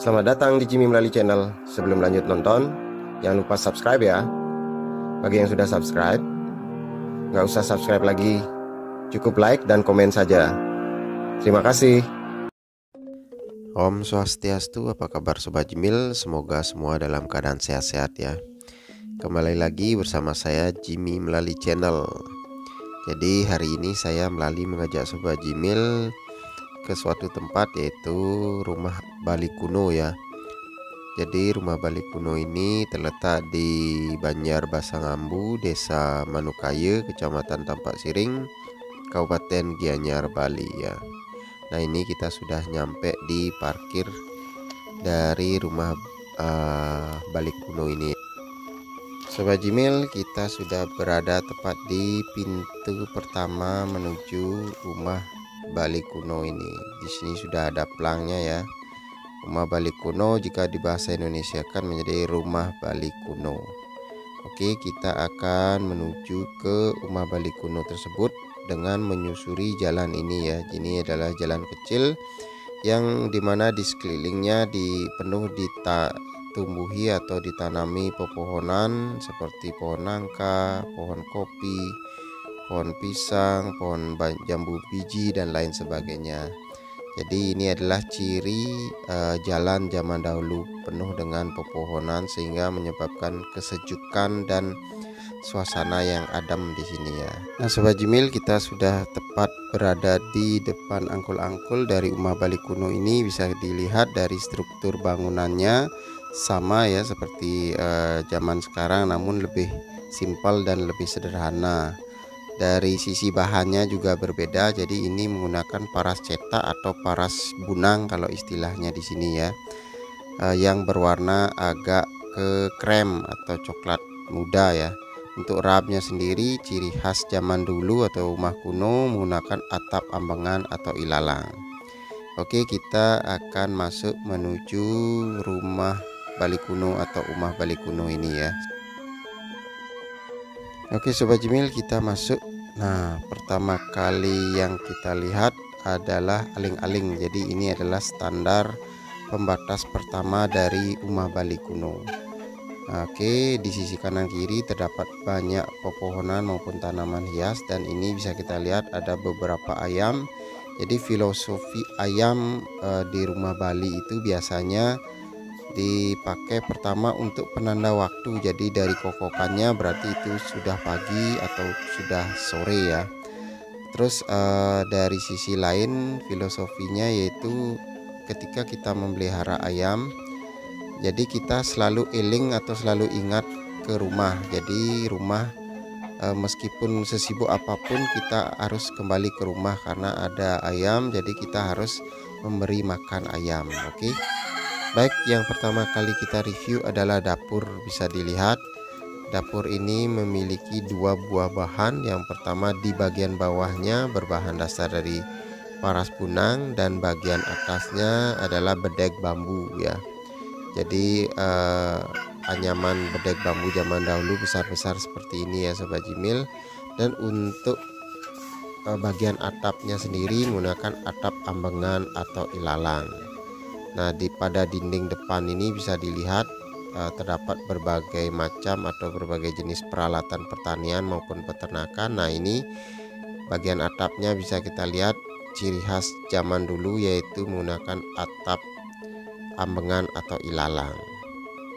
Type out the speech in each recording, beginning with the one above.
Selamat datang di Jimmy Melali Channel. Sebelum lanjut nonton, jangan lupa subscribe ya. Bagi yang sudah subscribe, nggak usah subscribe lagi, cukup like dan komen saja. Terima kasih. Om Swastiastu, apa kabar Sobat Jimil? Semoga semua dalam keadaan sehat-sehat ya. Kembali lagi bersama saya Jimmy Melali Channel. Jadi hari ini saya Melali mengajak Sobat Jimil ke suatu tempat, yaitu rumah Bali kuno ya. Jadi rumah Bali kuno ini terletak di Banjar Basangambu, Desa Manukaya, Kecamatan Tampak Siring, Kabupaten Gianyar, Bali ya. Nah ini kita sudah nyampe di parkir dari rumah Bali kuno ini. Sobat Jimil, kita sudah berada tepat di pintu pertama menuju rumah Bali kuno ini. Di sini sudah ada pelangnya ya. Rumah Bali kuno jika dibahasa Indonesia kan menjadi rumah Bali kuno. Oke, kita akan menuju ke rumah Bali kuno tersebut dengan menyusuri jalan ini ya. Ini adalah jalan kecil yang dimana di sekelilingnya penuh ditumbuhi atau ditanami pepohonan seperti pohon nangka, pohon kopi, pohon pisang, pohon jambu biji dan lain sebagainya. Jadi ini adalah ciri jalan zaman dahulu penuh dengan pepohonan sehingga menyebabkan kesejukan dan suasana yang adem di sini ya. Nah Sobat Jimil, kita sudah tepat berada di depan angkul-angkul dari rumah Bali kuno ini. Bisa dilihat dari struktur bangunannya sama ya seperti zaman sekarang, namun lebih simpel dan lebih sederhana. Dari sisi bahannya juga berbeda, jadi ini menggunakan paras cetak atau paras bunang kalau istilahnya di sini ya, yang berwarna agak ke krem atau coklat muda ya. Untuk rapnya sendiri ciri khas zaman dulu atau rumah kuno menggunakan atap ambengan atau ilalang. Oke, kita akan masuk menuju rumah Bali kuno atau rumah Bali kuno ini ya. Oke Sobat Jimil, kita masuk. Nah pertama kali yang kita lihat adalah aling-aling. Jadi ini adalah standar pembatas pertama dari rumah Bali kuno. Oke, di sisi kanan kiri terdapat banyak pepohonan maupun tanaman hias, dan ini bisa kita lihat ada beberapa ayam. Jadi filosofi ayam di rumah Bali itu biasanya dipakai pertama untuk penanda waktu. Jadi dari kokokannya berarti itu sudah pagi atau sudah sore ya. Terus dari sisi lain filosofinya yaitu ketika kita memelihara ayam, jadi kita selalu eling atau selalu ingat ke rumah. Jadi rumah meskipun sesibuk apapun kita harus kembali ke rumah karena ada ayam, jadi kita harus memberi makan ayam. Oke. Baik, yang pertama kali kita review adalah dapur. Bisa dilihat dapur ini memiliki dua buah bahan. Yang pertama di bagian bawahnya berbahan dasar dari paras bunang dan bagian atasnya adalah bedeg bambu ya. Jadi anyaman bedeg bambu zaman dahulu besar-besar seperti ini ya Sobat Jimil. Dan untuk bagian atapnya sendiri menggunakan atap ambengan atau ilalang. Nah pada dinding depan ini bisa dilihat terdapat berbagai macam atau berbagai jenis peralatan pertanian maupun peternakan. Nah ini bagian atapnya bisa kita lihat ciri khas zaman dulu yaitu menggunakan atap ambengan atau ilalang.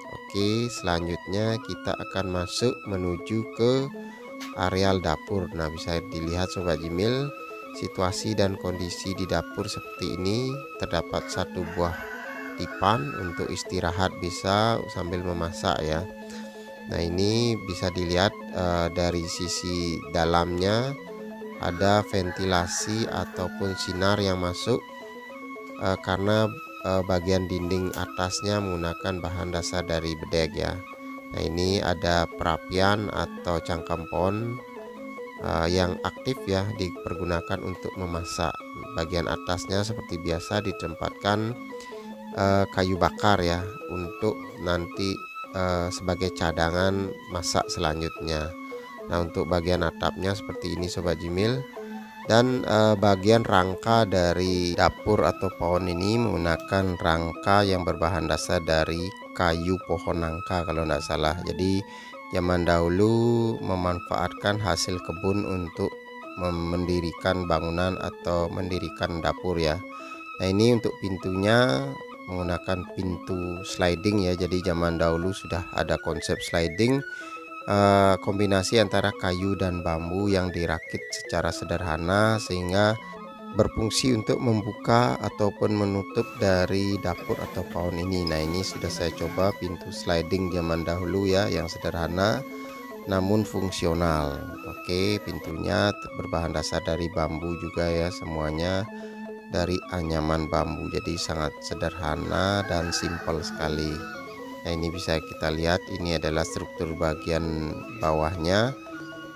Oke, selanjutnya kita akan masuk menuju ke areal dapur. Nah bisa dilihat Sobat Jimil, situasi dan kondisi di dapur seperti ini. Terdapat satu buah dipan untuk istirahat bisa sambil memasak ya. Nah ini bisa dilihat dari sisi dalamnya ada ventilasi ataupun sinar yang masuk karena bagian dinding atasnya menggunakan bahan dasar dari bedeg ya. Nah ini ada perapian atau cangkang pohon yang aktif ya, dipergunakan untuk memasak. Bagian atasnya seperti biasa ditempatkan kayu bakar ya untuk nanti sebagai cadangan masak selanjutnya. Nah untuk bagian atapnya seperti ini Sobat Jimil. Dan bagian rangka dari dapur atau pohon ini menggunakan rangka yang berbahan dasar dari kayu pohon nangka kalau tidak salah. Jadi zaman dahulu memanfaatkan hasil kebun untuk mendirikan bangunan atau mendirikan dapur ya. Nah ini untuk pintunya menggunakan pintu sliding ya. Jadi zaman dahulu sudah ada konsep sliding, kombinasi antara kayu dan bambu yang dirakit secara sederhana sehingga berfungsi untuk membuka ataupun menutup dari dapur atau pohon ini. Nah ini sudah saya coba pintu sliding zaman dahulu ya, yang sederhana namun fungsional. Oke, pintunya berbahan dasar dari bambu juga ya, semuanya dari anyaman bambu, jadi sangat sederhana dan simpel sekali. Nah ini bisa kita lihat, ini adalah struktur bagian bawahnya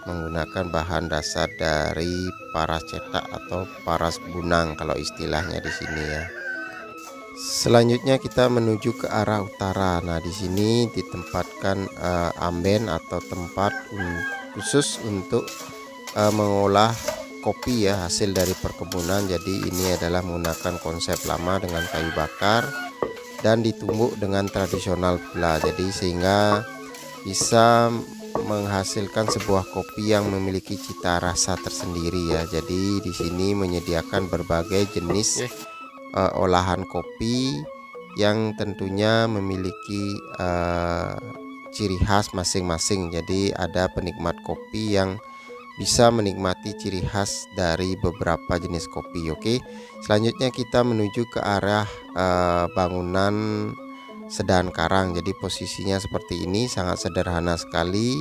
menggunakan bahan dasar dari paras cetak atau paras bunang kalau istilahnya di sini ya. Selanjutnya kita menuju ke arah utara. Nah di sini ditempatkan amben atau tempat khusus untuk mengolah kopi ya, hasil dari perkebunan. Jadi ini adalah menggunakan konsep lama dengan kayu bakar dan ditumbuk dengan tradisional pula, jadi sehingga bisa menghasilkan sebuah kopi yang memiliki cita rasa tersendiri ya. Jadi di sini menyediakan berbagai jenis olahan kopi yang tentunya memiliki ciri khas masing-masing. Jadi ada penikmat kopi yang bisa menikmati ciri khas dari beberapa jenis kopi. Oke, selanjutnya kita menuju ke arah bangunan sedan karang. Jadi posisinya seperti ini, sangat sederhana sekali,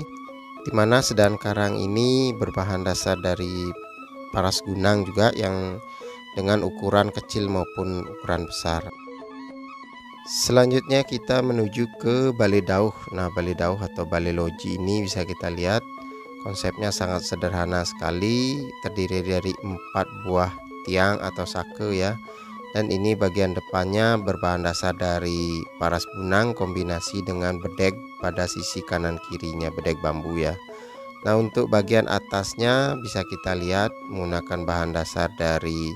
dimana sedan karang ini berbahan dasar dari paras gunang juga yang dengan ukuran kecil maupun ukuran besar. Selanjutnya kita menuju ke balai dauh. Nah balai dauh atau balai loji ini bisa kita lihat konsepnya sangat sederhana sekali, terdiri dari 4 buah tiang atau sake ya. Dan ini bagian depannya berbahan dasar dari paras bunang kombinasi dengan bedeg pada sisi kanan kirinya, bedeg bambu ya. Nah untuk bagian atasnya bisa kita lihat menggunakan bahan dasar dari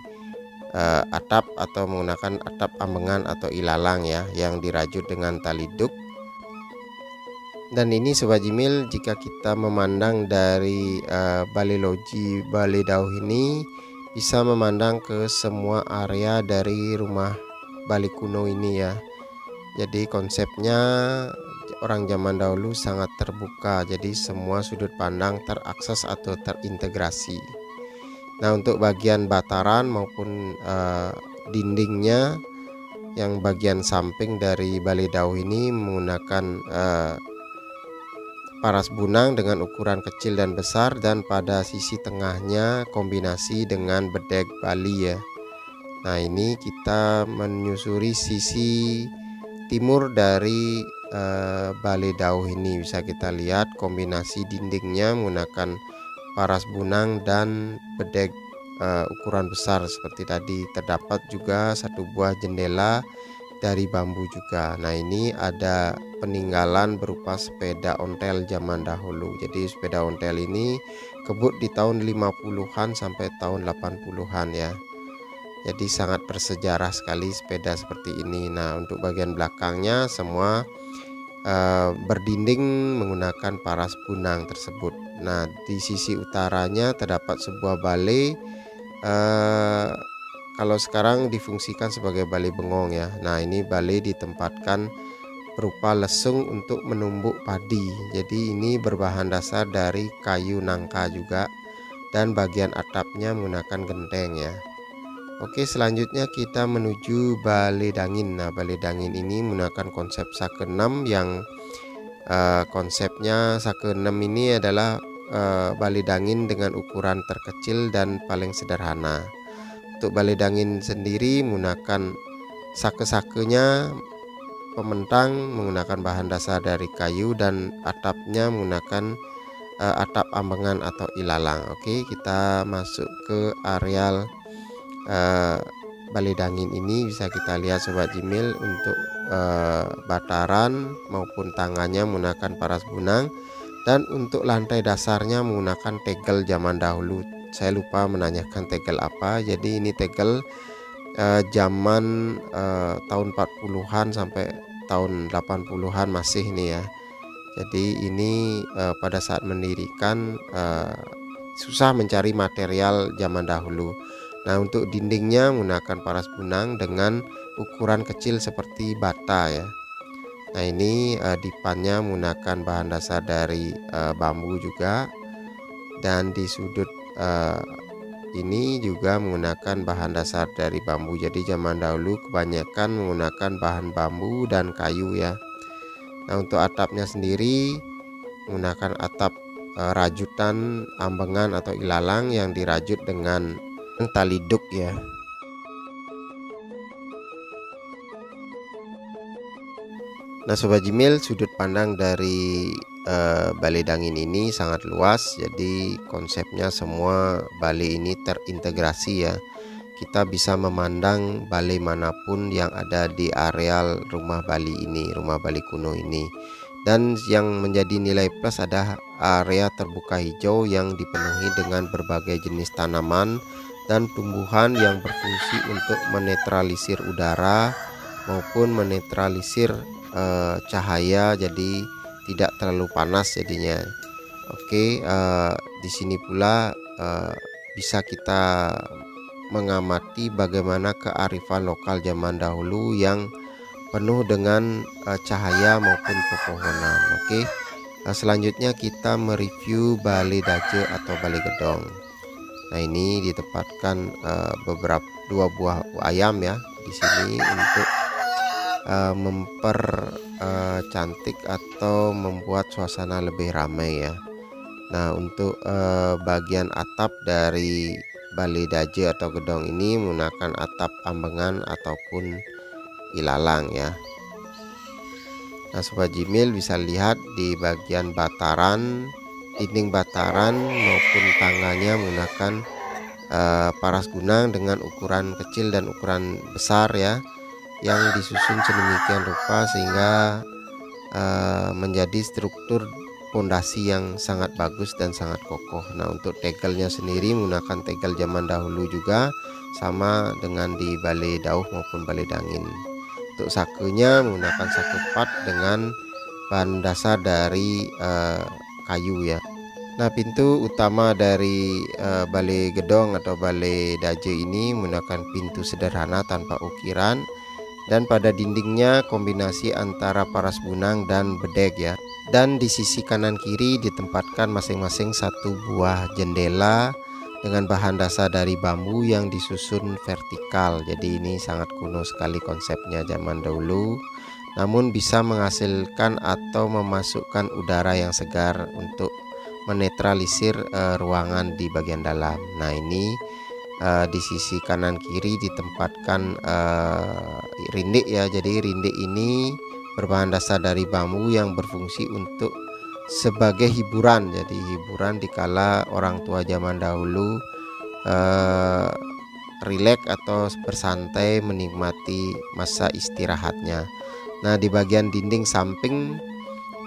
atap atau menggunakan atap ambengan atau ilalang ya, yang dirajut dengan tali duk. Dan ini Sobat Jimil, jika kita memandang dari balai loji balai dauh ini bisa memandang ke semua area dari rumah balai kuno ini ya. Jadi konsepnya orang zaman dahulu sangat terbuka, jadi semua sudut pandang terakses atau terintegrasi. Nah untuk bagian bataran maupun dindingnya yang bagian samping dari balai dauh ini menggunakan paras bunang dengan ukuran kecil dan besar, dan pada sisi tengahnya kombinasi dengan bedeg Bali ya. Nah ini kita menyusuri sisi timur dari balai dauh ini, bisa kita lihat kombinasi dindingnya menggunakan paras bunang dan bedeg ukuran besar seperti tadi. Terdapat juga 1 buah jendela dari bambu juga. Nah ini ada peninggalan berupa sepeda ontel zaman dahulu. Jadi sepeda ontel ini kebut di tahun 50-an sampai tahun 80-an ya. Jadi sangat bersejarah sekali sepeda seperti ini. Nah untuk bagian belakangnya semua berdinding menggunakan paras bunang tersebut. Nah di sisi utaranya terdapat sebuah balai, kalau sekarang difungsikan sebagai balai bengong ya. Nah ini balai ditempatkan berupa lesung untuk menumbuk padi. Jadi ini berbahan dasar dari kayu nangka juga, dan bagian atapnya menggunakan genteng ya. Oke, selanjutnya kita menuju balai dangin. Nah balai dangin ini menggunakan konsep sake 6 yang konsepnya sake 6 ini adalah balai dangin dengan ukuran terkecil dan paling sederhana. Untuk balai dangin sendiri menggunakan sake-sakenya pementang menggunakan bahan dasar dari kayu, dan atapnya menggunakan atap ambengan atau ilalang. Oke, kita masuk ke areal balai dangin ini. Bisa kita lihat Sobat Jimil, untuk bataran maupun tangannya menggunakan paras bunang, dan untuk lantai dasarnya menggunakan tegel zaman dahulu saya lupa menanyakan tegel apa. Jadi ini tegel zaman tahun 40-an sampai tahun 80-an masih nih ya. Jadi ini pada saat mendirikan susah mencari material zaman dahulu. Nah, untuk dindingnya menggunakan paras bunang dengan ukuran kecil seperti bata ya. Nah, ini dipannya menggunakan bahan dasar dari bambu juga, dan di sudut ini juga menggunakan bahan dasar dari bambu. Jadi zaman dahulu kebanyakan menggunakan bahan bambu dan kayu ya. Nah, untuk atapnya sendiri menggunakan atap rajutan ambengan atau ilalang yang dirajut dengan tali duk ya. Nah, Sobat Jimil, sudut pandang dari balai dangin ini sangat luas. Jadi konsepnya semua balai ini terintegrasi ya. Kita bisa memandang balai manapun yang ada di areal rumah Bali ini, rumah Bali kuno ini. Dan yang menjadi nilai plus ada area terbuka hijau yang dipenuhi dengan berbagai jenis tanaman dan tumbuhan yang berfungsi untuk menetralisir udara maupun menetralisir cahaya, jadi tidak terlalu panas jadinya. Oke, di sini pula bisa kita mengamati bagaimana kearifan lokal zaman dahulu yang penuh dengan cahaya maupun pepohonan. Oke, selanjutnya kita mereview Balai Daje atau Balai Gedong. Nah, ini ditempatkan beberapa 2 buah ayam ya di sini untuk mempercantik atau membuat suasana lebih ramai ya. Nah, untuk bagian atap dari Balai Daje atau gedong ini menggunakan atap ambengan ataupun ilalang ya. Nah, Sobat Jimil bisa lihat di bagian bataran, dinding bataran maupun tangganya menggunakan paras gunang dengan ukuran kecil dan ukuran besar ya, yang disusun sedemikian rupa sehingga menjadi struktur pondasi yang sangat bagus dan sangat kokoh. Nah, untuk tegelnya sendiri menggunakan tegel zaman dahulu juga, sama dengan di Balai Dauh maupun Balai Dangin. Untuk sakenya menggunakan saku pat dengan bahan dasar dari kayu ya. Nah, pintu utama dari Balai Gedong atau Balai Daje ini menggunakan pintu sederhana tanpa ukiran, dan pada dindingnya kombinasi antara paras bunang dan bedeg ya. Dan di sisi kanan kiri ditempatkan masing-masing 1 buah jendela dengan bahan dasar dari bambu yang disusun vertikal. Jadi ini sangat kuno sekali konsepnya zaman dahulu, namun bisa menghasilkan atau memasukkan udara yang segar untuk menetralisir ruangan di bagian dalam. Nah, ini di sisi kanan kiri ditempatkan rindik ya. Jadi rindik ini berbahan dasar dari bambu yang berfungsi untuk sebagai hiburan. Jadi hiburan dikala orang tua zaman dahulu rileks atau bersantai menikmati masa istirahatnya. Nah, di bagian dinding samping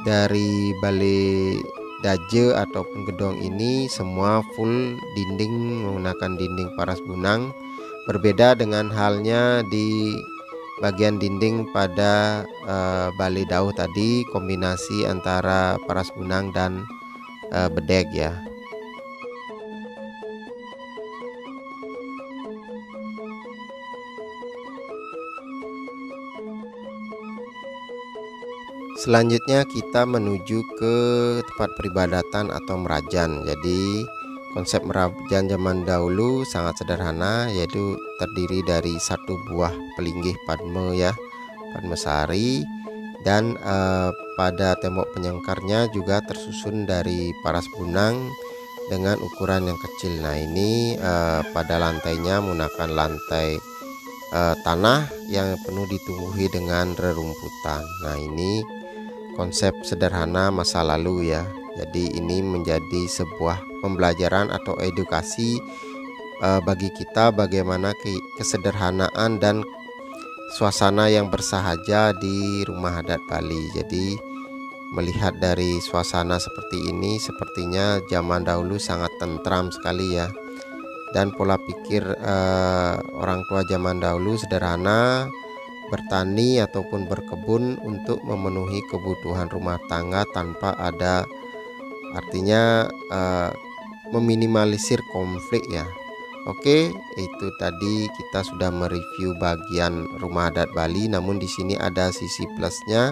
dari Balai Daje ataupun gedong ini semua full dinding menggunakan dinding paras bunang. Berbeda dengan halnya di bagian dinding pada Balai Dauh tadi, kombinasi antara paras bunang dan bedeg ya. Selanjutnya kita menuju ke tempat peribadatan atau merajan. Jadi konsep merajan zaman dahulu sangat sederhana, yaitu terdiri dari 1 buah pelinggih padme ya, padme sari, dan pada tembok penyangkarnya juga tersusun dari paras bunang dengan ukuran yang kecil. Nah, ini pada lantainya menggunakan lantai tanah yang penuh ditumbuhi dengan rerumputan. Nah, ini konsep sederhana masa lalu ya. Jadi ini menjadi sebuah pembelajaran atau edukasi bagi kita bagaimana kesederhanaan dan suasana yang bersahaja di rumah adat Bali. Jadi melihat dari suasana seperti ini, sepertinya zaman dahulu sangat tentram sekali ya. dan pola pikir orang tua zaman dahulu sederhana, bertani ataupun berkebun untuk memenuhi kebutuhan rumah tangga tanpa ada, artinya meminimalisir konflik ya. Oke, itu tadi kita sudah mereview bagian rumah adat Bali, namun di sini ada sisi plusnya.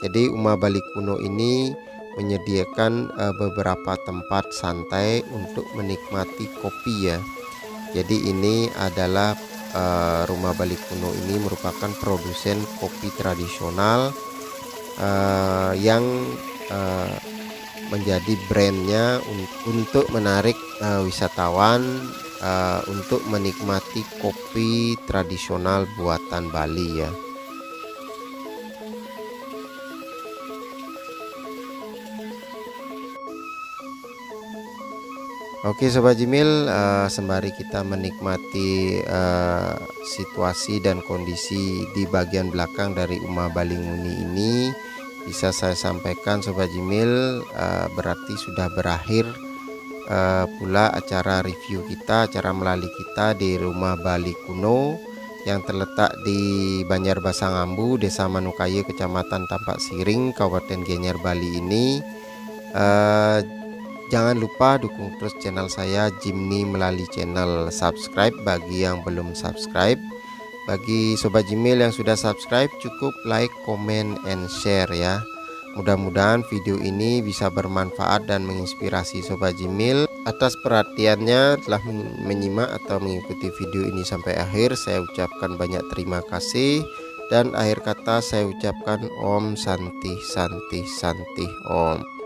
Jadi rumah Bali kuno ini menyediakan beberapa tempat santai untuk menikmati kopi ya. Jadi ini adalah rumah Bali kuno ini merupakan produsen kopi tradisional yang menjadi brandnya untuk menarik wisatawan untuk menikmati kopi tradisional buatan Bali ya. Oke Sobat Jimil, sembari kita menikmati situasi dan kondisi di bagian belakang dari Uma Balinguni ini, bisa saya sampaikan Sobat Jimil, berarti sudah berakhir pula acara review kita, acara melalui kita di Rumah Bali Kuno yang terletak di Banjarbasang Ambu, Desa Manukaya, Kecamatan Tampak Siring, Kabupaten Gianyar, Bali ini. Jangan lupa dukung terus channel saya Jimny melalui channel subscribe bagi yang belum subscribe. Bagi Sobat Jimil yang sudah subscribe, cukup like, comment, and share ya. Mudah-mudahan video ini bisa bermanfaat dan menginspirasi Sobat Jimil. Atas perhatiannya telah menyimak atau mengikuti video ini sampai akhir, saya ucapkan banyak terima kasih. Dan akhir kata saya ucapkan Om Santi Santi Santi Om.